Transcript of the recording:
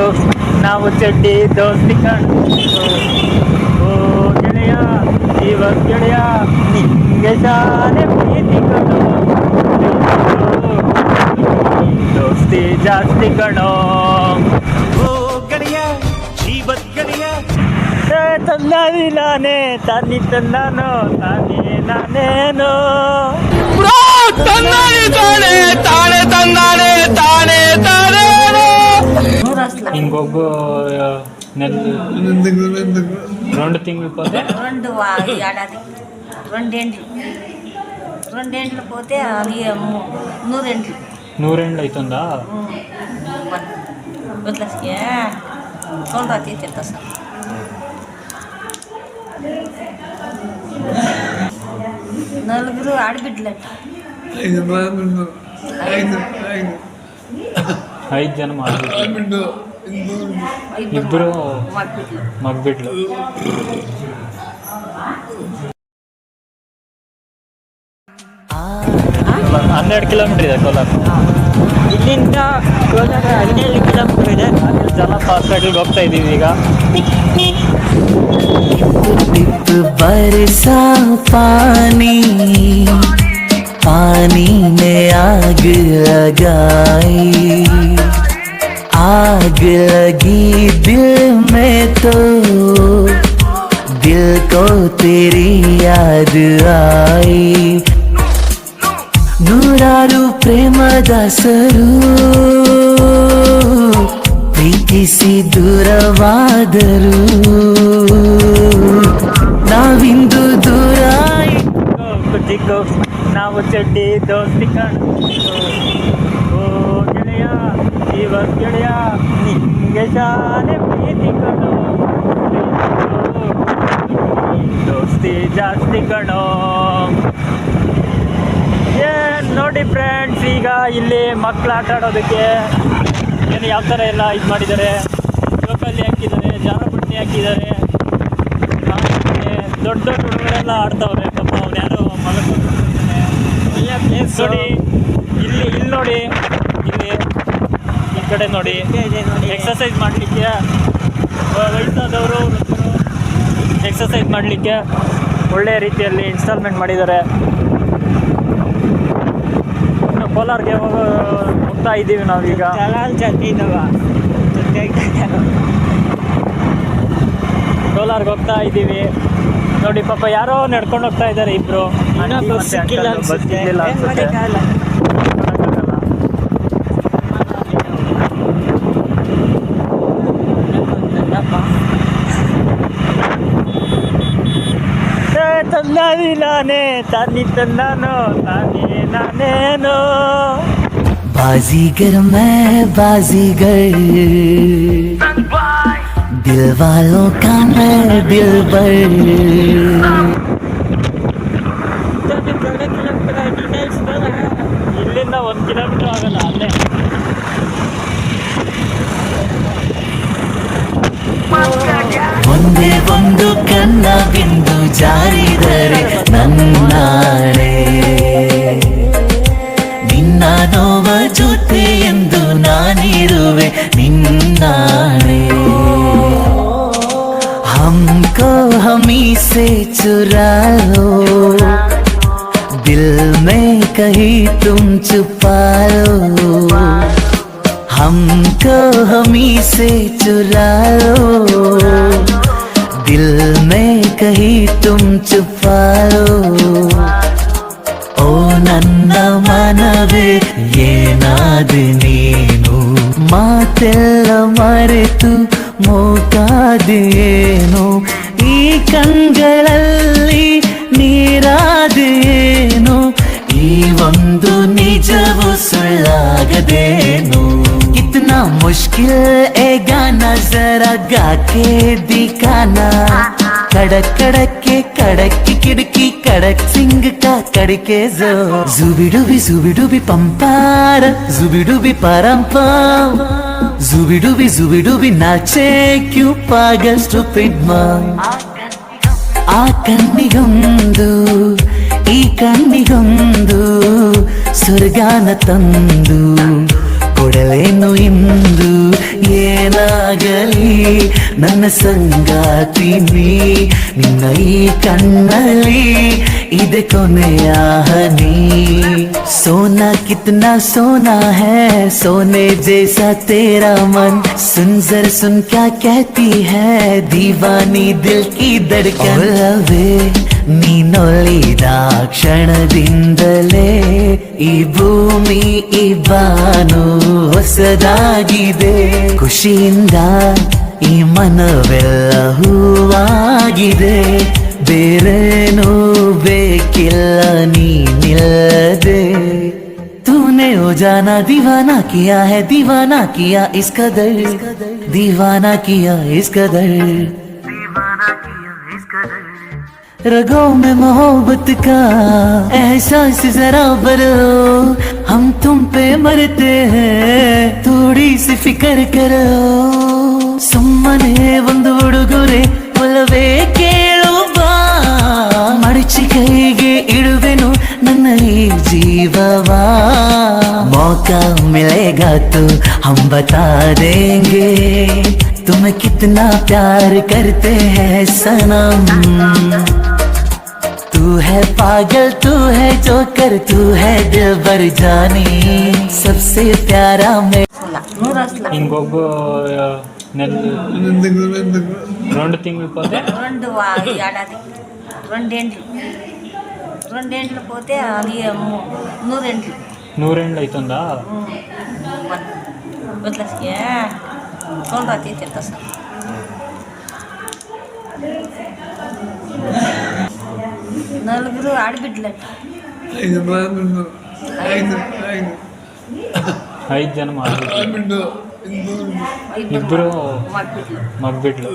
ಚಿಕ್ಕು ನಾವು ಚಡ್ಡಿ ದೋಸ್ತಿ ಕಣೋ. ಓ ಗೆಳೆಯ ಇವಾಗ ಗೆಳೆಯ ನಿಂಗೆ ಶಾಲೆ ಪ್ರೀತಿ ಕಣೋ. ದೋಸ್ತಿ ಜಾಸ್ತಿ ಕಣೋ. ಓ ಗೆಳೆಯ ಜೀವತ್ ಗೆಳೆಯ ತಂದಾನಿ ನಾನೇ ತಾನಿ ತಂದಾನೋ ತಾನೇ ನಾನೇನೋ. ಹಿಂಗೊಬ್ಬ రెండు తింగులు పోతే రెండేండ్లు పోతే అది నూరేండ్లు అవుతుందా? నలుగురు ఆడబిడ్డలంట. 5 జనం ఆడబిడ్డలు, ఇద్దరు మగబిడ్డలు. ಹನ್ನೆರಡು ಕಿಲೋಮೀಟರ್ ಇದೆ ಕೋಲಾರ. ಇಲ್ಲಿಂದ ಕೋಲಾರ 17 ಕಿಲೋಮೀಟರ್ ಇದೆ. ಜಲಪ ಹಾಸ್ಪಿಟಲ್ಗೆ ಹೋಗ್ತಾ ಇದ್ದೀವಿ ಈಗ. बरसा पानी पानी में आग लगाई, आग लगी दिल में तो दिल को तेरी याद आई. ನೂರಾರು ಪ್ರೇಮದಾಸರು ಪ್ರೀತಿಸಿ ದೂರವಾದರು, ನಾವಿಂದು ದೂರ. ಚಿಕ್ಕು ನಾವು ಚಡ್ಡಿ ದೋಸ್ತಿ ಕಣೋ. ಓ ಗೆಳೆಯ ಇವಾಗ ಗೆಳೆಯ ನಿಂಗೆ ಶಾಲೆ ಪ್ರೀತಿ ಕಣೋ. ದೋಸ್ತಿ ಜಾಸ್ತಿ ಕಣೋ. ನೋಡಿ ಫ್ರೆಂಡ್ಸ್, ಈಗ ಇಲ್ಲಿ ಮಕ್ಕಳು ಆಟ ಆಡೋದಕ್ಕೆ ಏನು ಯಾವ ಥರ ಎಲ್ಲ ಇದು ಮಾಡಿದ್ದಾರೆ. ಜೋಕಾಲಿ ಹಾಕಿದ್ದಾರೆ, ಜಾರಬಂಡಿ ಹಾಕಿದ್ದಾರೆ. ದೊಡ್ಡ ದೊಡ್ಡ ಹುಡುಗರೆಲ್ಲ ಆಡ್ತಾವ್ರೆ. ಪಾಪ ಅವ್ರು ಯಾರೋ ನೋಡಿ, ಇಲ್ಲಿ ನೋಡಿ, ಇಲ್ಲಿ ಈ ಕಡೆ ನೋಡಿ, ಎಕ್ಸಸೈಸ್ ಮಾಡಲಿಕ್ಕೆ ವಯಸ್ಸಾದವರು ಎಕ್ಸಸೈಸ್ ಮಾಡಲಿಕ್ಕೆ ಒಳ್ಳೆಯ ರೀತಿಯಲ್ಲಿ ಇನ್ಸ್ಟಾಲ್ಮೆಂಟ್ ಮಾಡಿದ್ದಾರೆ. ಕೋಲಾರ್ಗೆ ಹೋಗ್ತಾ ಇದ್ದೀವಿ ನಾವೀಗ. ಕೋಲಾರ್ಗೆ ಹೋಗ್ತಾ ಇದ್ದೀವಿ ನೋಡಿ. ಪಾಪ ಯಾರೋ ನಡ್ಕೊಂಡು ಹೋಗ್ತಾ ಇದ್ದಾರೆ ಇಬ್ರು. ಬಸ್ ಸಿಕ್ಕಿಲ್ಲ ಅನ್ಸುತ್ತೆ. ತಂದಾನಿ ನಾನೇ ತಾನಿ ತಂದಾನೋ ತಾನೇ ನಾನೇನೋ. बाजीगर मैं बाजीगर, दिल वालों का मैं दिलबर. ಇಲ್ಲಿಂದ 1 ಕಿಲೋಮೀಟರ್ ಆಗಲ್ಲ, ಅಲ್ಲೇ. ಒಂದೇ ಒಂದು ಕನ್ನ ಬಿಂದು ಜಾರಿದರೆ ನನ್ನಾಣೆ, ನಿನ್ನ ನೋವ ಜೊತೆ ಎಂದು ನಾನಿರುವೆ ನಿನ್ನಾಣೆ. हमको हमी से चुरा लो, दिल में कहीं तुम छुपा लो. हमको हमी से चुरा लो, दिल में कहीं तुम छुपा लो. ಓ ನನ್ನ ಮನವೇ ಏನಾದ ನೀನು, ಮಾತೆಲ್ಲ ಮರೆತು ಮೂಕಾದೇನು, ಈ ಕಂಗಳಲ್ಲಿ ನೀರಾದೇನು, ಈ ಒಂದು ನಿಜವು ಸುಳ್ಳಾಗದೇನು. कितना मुश्किल है गाना जरा गा के दिखाना, कड़क कड़क के कड़क की खिड़की कड़क सिंग का कड़के जो. जुबिडुबी पंपार जुबिडुबी परंपम, जुबिडुबी नाचे क्यों पागल स्टूपिड मां. ಆ ಕಣ್ಣಿಗೊಂದು ಈ ಕಣ್ಣಿಗೊಂದು ಸ್ವರ್ಗಾನ ತಂದು ಕೊಡಲೇನು ಇಂದು ಏನಾಗಲಿ ನನ್ನ ಸಂಗಾತಿ ನೀ ನಿನ್ನ ಈ ಕಣ್ಣಲ್ಲಿ ಇದೆ ಕೊನೆಯ ಹನಿ सोना कितना सोना है सोने जैसा तेरा मन सुन जर सुन क्या कहती है दीवानी दिल की धड़कन लवे ನೀನೊಲಿದ ಕ್ಷಣದಿಂದಲೇ ಈ ಭೂಮಿ ಈ ಬಾನು ಹೊಸದಾಗಿದೆ ಖುಷಿಯಿಂದ ಈ ಮನವೆಲ್ಲ ಹೂವಾಗಿದೆ ಬೇರೇನೂ ಬೇಕಿಲ್ಲ ನೀನಿಲ್ಲದೆ तूने ओ जाना दीवाना किया है दीवाना किया इस कदर दीवाना किया इस कदर रगों में मोहब्बत का एहसास जरा भरो हम तुम पे मरते हैं थोड़ी सी फिक्र करो सुम्मने ಒಂದು ಉಡುಗೊರೆ ಒಲವೇ ಕೇಳು ಬಾ ಮಡಚಿ ಕೈಗೆ ಇಡುವೆನು ನನ್ನ ಈ ಜೀವವಾ मौका मिलेगा तो हम बता देंगे तुम्हें कितना प्यार करते हैं सनम तू है पागल तू है जोकर तू है दिलबर जानी सबसे प्यारा मैं ಹಿಂಗೊಬ್ಬ రెండు తింಗಳು పోతే ఏడాది రెండేండ్లు పోతే అది నూరేండ్లు నూరేండ్లు అవుతుందా వదిలేసి తోలురాతి తెస్తా సార్ నలుగురు ఆడబిడ్డలంట 5 ಜನ ಮಾಡ್ಬಿಟ್ಟು ಇಬ್ಬರು ಮಗ್ಬಿಡ್ಲು